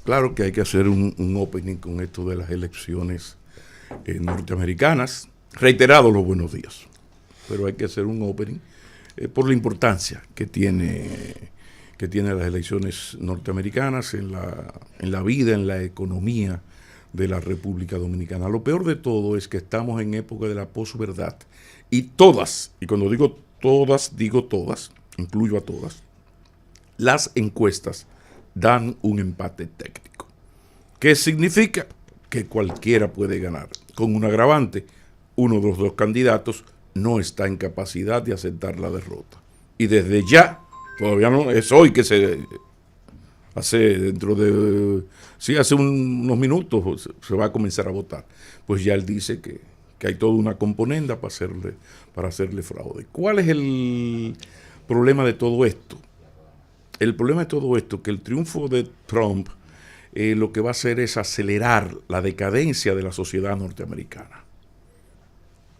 Claro que hay que hacer un opening con esto de las elecciones norteamericanas. Reiterado los buenos días. Pero hay que hacer un opening por la importancia que tiene las elecciones norteamericanas en la vida, en la economía de la República Dominicana. Lo peor de todo es que estamos en época de la posverdad. Y todas, y cuando digo todas, incluyo a todas, las encuestas dan un empate técnico. ¿Qué significa? Que cualquiera puede ganar. Con un agravante, uno de los dos candidatos no está en capacidad de aceptar la derrota. Y desde ya, todavía no es hoy que hace unos minutos se va a comenzar a votar. Pues ya él dice que hay toda una componenda para hacerle fraude. ¿Cuál es el problema de todo esto? El problema de todo esto es que el triunfo de Trump lo que va a hacer es acelerar la decadencia de la sociedad norteamericana.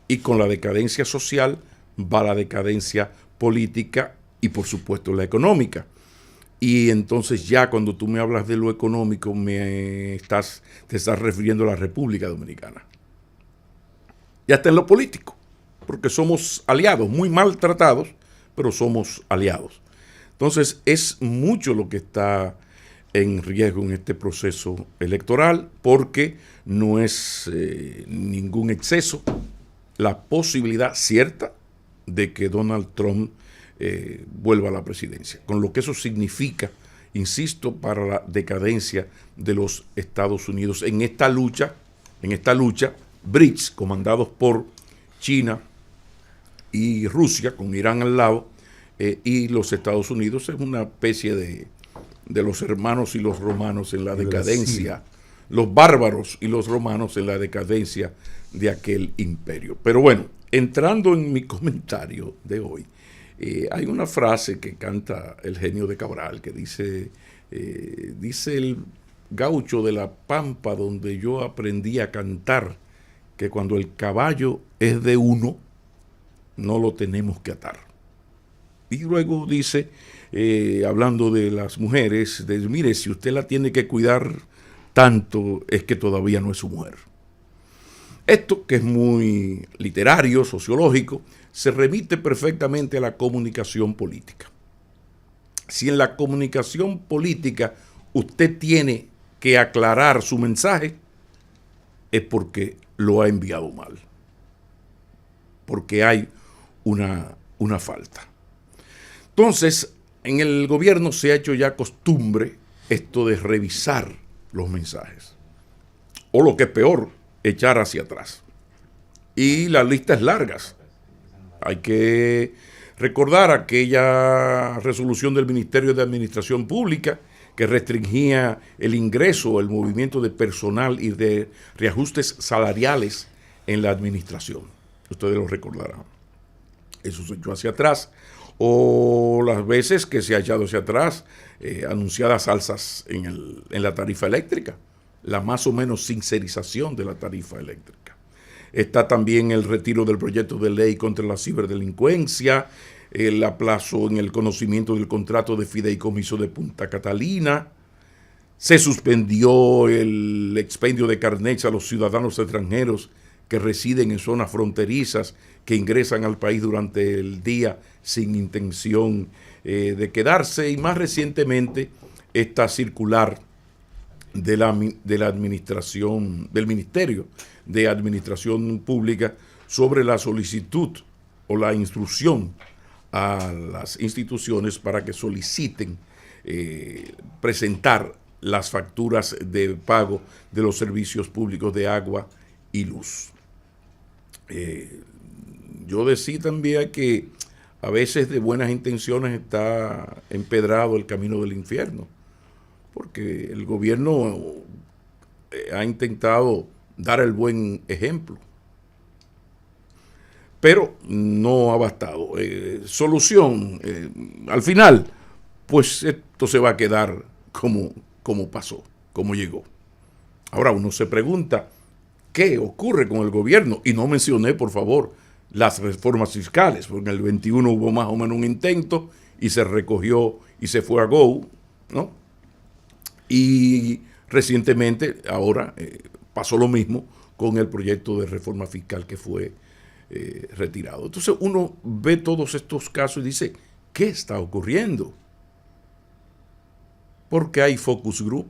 Y con la decadencia social va la decadencia política y por supuesto la económica. Y entonces ya cuando tú me hablas de lo económico te estás refiriendo a la República Dominicana. Y hasta en lo político, porque somos aliados, muy maltratados, pero somos aliados. Entonces es mucho lo que está en riesgo en este proceso electoral, porque no es ningún exceso la posibilidad cierta de que Donald Trump vuelva a la presidencia, con lo que eso significa, insisto, para la decadencia de los Estados Unidos en esta lucha BRICS, comandados por China y Rusia, con Irán al lado, y los Estados Unidos es una especie de los hermanos y los romanos en la decadencia, los bárbaros y los romanos en la decadencia de aquel imperio. Pero bueno, entrando en mi comentario de hoy, hay una frase que canta el genio de Cabral que dice el gaucho de la Pampa donde yo aprendí a cantar, que cuando el caballo es de uno, no lo tenemos que atar. Y luego dice, hablando de las mujeres, mire, si usted la tiene que cuidar tanto, es que todavía no es su mujer. Esto, que es muy literario, sociológico, se remite perfectamente a la comunicación política. Si en la comunicación política usted tiene que aclarar su mensaje, es porque lo ha enviado mal, porque hay una falta. Entonces, en el gobierno se ha hecho ya costumbre esto de revisar los mensajes, o lo que es peor, echar hacia atrás. Y la lista es larga. Hay que recordar aquella resolución del Ministerio de Administración Pública que restringía el ingreso, el movimiento de personal y de reajustes salariales en la administración. Ustedes lo recordarán. Eso se echó hacia atrás. O las veces que se ha echado hacia atrás anunciadas alzas en la tarifa eléctrica, la más o menos sincerización de la tarifa eléctrica. Está también el retiro del proyecto de ley contra la ciberdelincuencia, el aplazo en el conocimiento del contrato de fideicomiso de Punta Catalina, se suspendió el expendio de carnets a los ciudadanos extranjeros que residen en zonas fronterizas, que ingresan al país durante el día sin intención de quedarse, y más recientemente esta circular de la administración, del Ministerio de Administración Pública sobre la solicitud o la instrucción a las instituciones para que soliciten presentar las facturas de pago de los servicios públicos de agua y luz. Yo decía también que a veces de buenas intenciones está empedrado el camino del infierno, porque el gobierno ha intentado dar el buen ejemplo, pero no ha bastado. Solución, al final, pues esto se va a quedar como pasó, como llegó. Ahora uno se pregunta, ¿qué ocurre con el gobierno? Y no mencioné, por favor, las reformas fiscales, porque en el 21 hubo más o menos un intento y se recogió y se fue a go, ¿no? Y recientemente, ahora pasó lo mismo con el proyecto de reforma fiscal que fue retirado. Entonces uno ve todos estos casos y dice, ¿qué está ocurriendo? Porque hay focus group.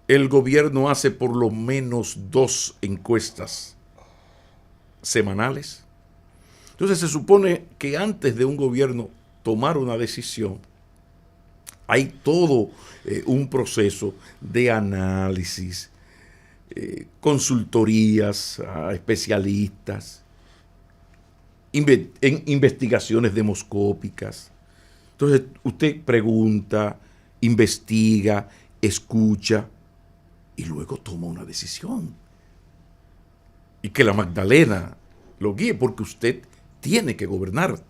El gobierno hace por lo menos 2 encuestas semanales. Entonces se supone que antes de un gobierno tomar una decisión, hay todo un proceso de análisis, consultorías a especialistas, investigaciones demoscópicas. Entonces usted pregunta, investiga, escucha y luego toma una decisión. Y que la Magdalena lo guíe, porque usted tiene que gobernar,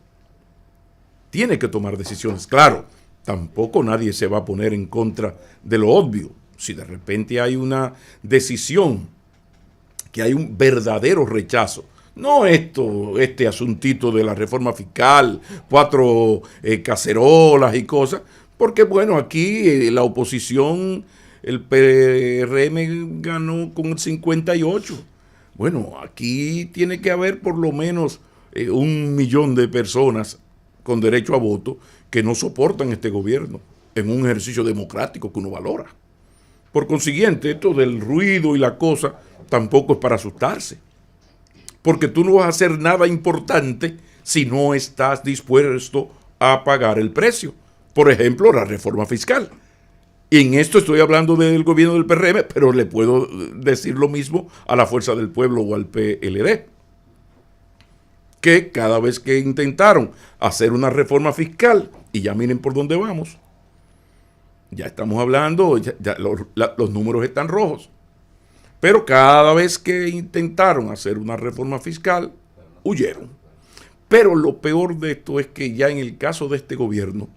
tiene que tomar decisiones. Claro, tampoco nadie se va a poner en contra de lo obvio. Si de repente hay una decisión, que hay un verdadero rechazo, no este asuntito de la reforma fiscal, 4 cacerolas y cosas, porque bueno, aquí la oposición, el PRM ganó con el 58. Bueno, aquí tiene que haber por lo menos 1 millón de personas con derecho a voto que no soportan este gobierno en un ejercicio democrático que uno valora. Por consiguiente, esto del ruido y la cosa tampoco es para asustarse, porque tú no vas a hacer nada importante si no estás dispuesto a pagar el precio. Por ejemplo, la reforma fiscal. Y en esto estoy hablando del gobierno del PRM, pero le puedo decir lo mismo a la Fuerza del Pueblo o al PLD, que cada vez que intentaron hacer una reforma fiscal, y ya miren por dónde vamos, ya estamos hablando, los números están rojos, pero cada vez que intentaron hacer una reforma fiscal, huyeron. Pero lo peor de esto es que ya en el caso de este gobierno,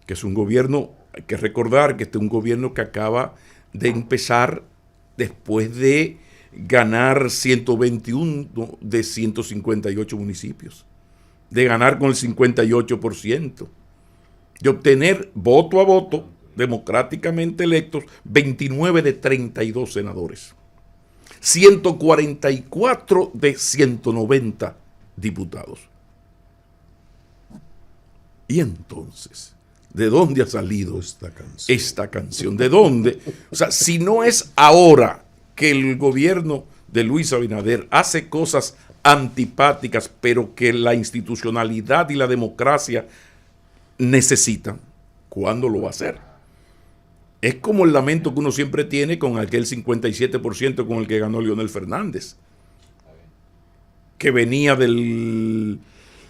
que es un gobierno, hay que recordar que este es un gobierno que acaba de empezar después de ganar 121 de 158 municipios, de ganar con el 58%, de obtener voto a voto, democráticamente electos, 29 de 32 senadores, 144 de 190 diputados. Y entonces, ¿de dónde ha salido esta canción? ¿De dónde? O sea, si no es ahora que el gobierno de Luis Abinader hace cosas antipáticas, pero que la institucionalidad y la democracia necesitan, ¿cuándo lo va a hacer? Es como el lamento que uno siempre tiene con aquel 57% con el que ganó Leonel Fernández, que venía de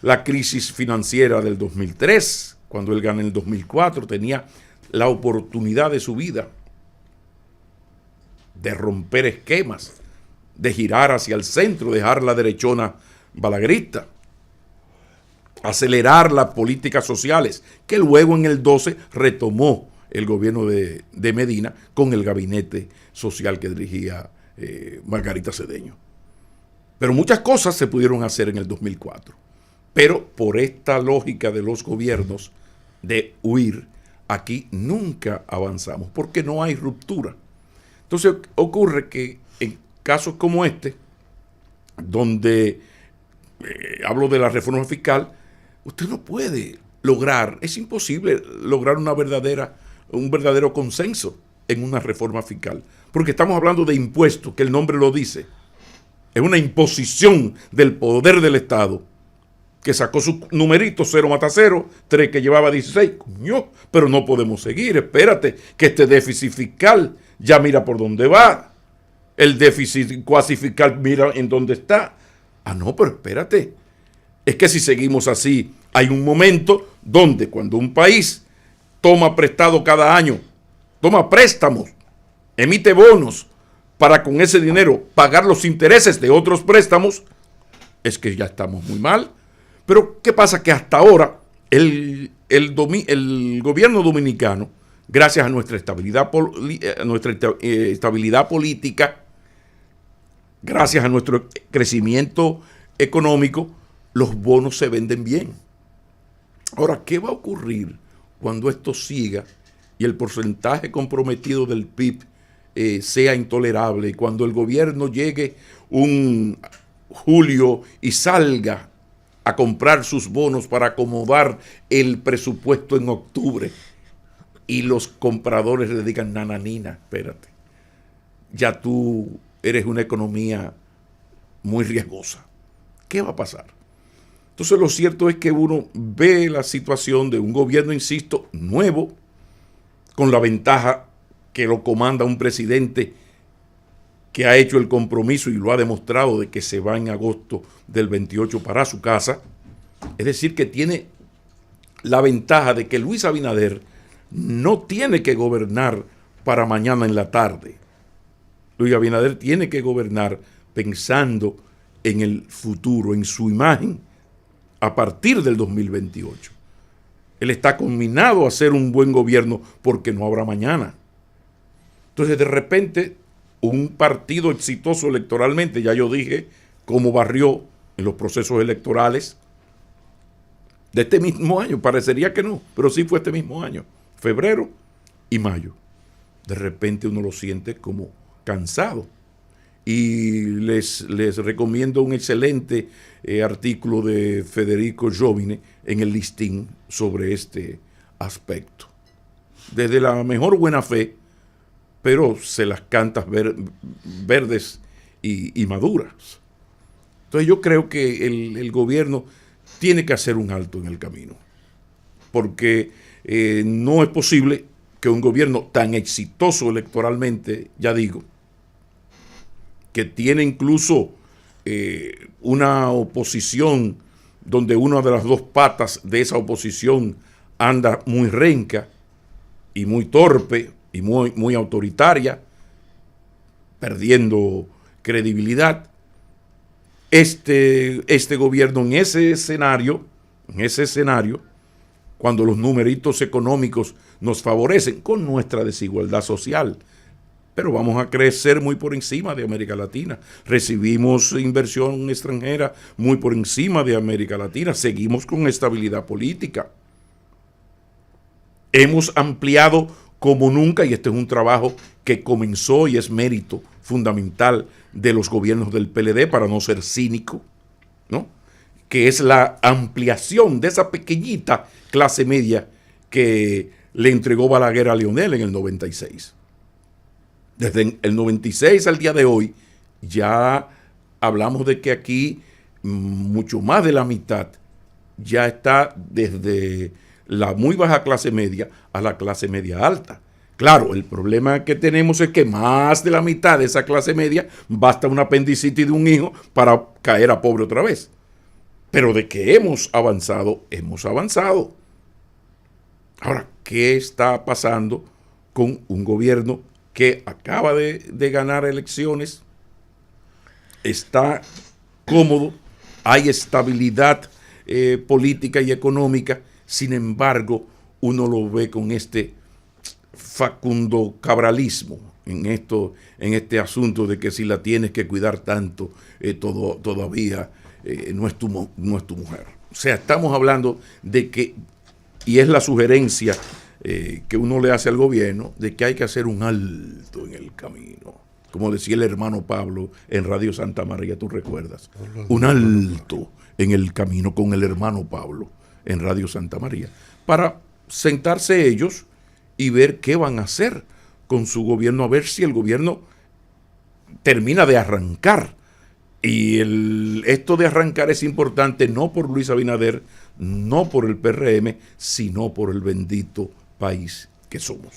la crisis financiera del 2003, cuando él gana en el 2004, tenía la oportunidad de su vida de romper esquemas, de girar hacia el centro, dejar la derechona balaguerista, acelerar las políticas sociales, que luego en el 12 retomó el gobierno de Medina con el gabinete social que dirigía Margarita Cedeño. Pero muchas cosas se pudieron hacer en el 2004. Pero por esta lógica de los gobiernos de huir, aquí nunca avanzamos, porque no hay ruptura. Entonces ocurre que en casos como este, donde hablo de la reforma fiscal, usted no puede lograr, es imposible lograr un verdadero consenso en una reforma fiscal, porque estamos hablando de impuestos, que el nombre lo dice, es una imposición del poder del Estado, que sacó su numerito, 0 mata 0, 3 que llevaba 16, coño, pero no podemos seguir, espérate, que este déficit fiscal ya mira por dónde va, el déficit cuasi fiscal mira en dónde está, no, pero espérate, es que si seguimos así, hay un momento donde cuando un país toma prestado cada año, toma préstamos, emite bonos para con ese dinero pagar los intereses de otros préstamos, es que ya estamos muy mal. Pero ¿qué pasa? Que hasta ahora el gobierno dominicano, gracias a nuestra estabilidad política, gracias a nuestro crecimiento económico, los bonos se venden bien. Ahora, ¿qué va a ocurrir cuando esto siga y el porcentaje comprometido del PIB sea intolerable, cuando el gobierno llegue un julio y salga a comprar sus bonos para acomodar el presupuesto en octubre y los compradores le digan, nananina, espérate, ya tú eres una economía muy riesgosa. ¿Qué va a pasar? Entonces lo cierto es que uno ve la situación de un gobierno, insisto, nuevo, con la ventaja que lo comanda un presidente que ha hecho el compromiso y lo ha demostrado de que se va en agosto del 28 para su casa. Es decir, que tiene la ventaja de que Luis Abinader no tiene que gobernar para mañana en la tarde. Luis Abinader tiene que gobernar pensando en el futuro, en su imagen, a partir del 2028. Él está conminado a hacer un buen gobierno porque no habrá mañana. Entonces, de repente, un partido exitoso electoralmente, ya yo dije cómo barrió en los procesos electorales de este mismo año, parecería que no, pero sí fue este mismo año, febrero y mayo. De repente uno lo siente como cansado. Y les recomiendo un excelente artículo de Federico Jovine en el Listín sobre este aspecto. Desde la mejor buena fe, pero se las cantas verdes y maduras. Entonces yo creo que el gobierno tiene que hacer un alto en el camino, porque no es posible que un gobierno tan exitoso electoralmente, ya digo, que tiene incluso una oposición donde una de las dos patas de esa oposición anda muy renca y muy torpe y muy autoritaria, perdiendo credibilidad. Este gobierno en ese escenario, cuando los numeritos económicos nos favorecen con nuestra desigualdad social, pero vamos a crecer muy por encima de América Latina. Recibimos inversión extranjera muy por encima de América Latina. Seguimos con estabilidad política. Hemos ampliado como nunca, y este es un trabajo que comenzó y es mérito fundamental de los gobiernos del PLD, para no ser cínico, ¿no?, que es la ampliación de esa pequeñita clase media que le entregó Balaguer a Leonel en el 96. Desde el 96 al día de hoy, ya hablamos de que aquí mucho más de la mitad ya está desde la muy baja clase media a la clase media alta. Claro, el problema que tenemos es que más de la mitad de esa clase media basta una apendicitis de un hijo para caer a pobre otra vez. Pero de que hemos avanzado, hemos avanzado. Ahora, ¿qué está pasando con un gobierno que acaba de ganar elecciones? Está cómodo, hay estabilidad política y económica, sin embargo, uno lo ve con este Facundo Cabralismo en este asunto de que si la tienes que cuidar tanto, todavía no es tu mujer. O sea, estamos hablando de que, y es la sugerencia que uno le hace al gobierno, de que hay que hacer un alto en el camino. Como decía el hermano Pablo en Radio Santa María, tú recuerdas. Un alto en el camino con el hermano Pablo en Radio Santa María, para sentarse ellos y ver qué van a hacer con su gobierno, a ver si el gobierno termina de arrancar. Y esto de arrancar es importante no por Luis Abinader, no por el PRM, sino por el bendito país que somos.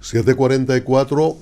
7:44 minutos.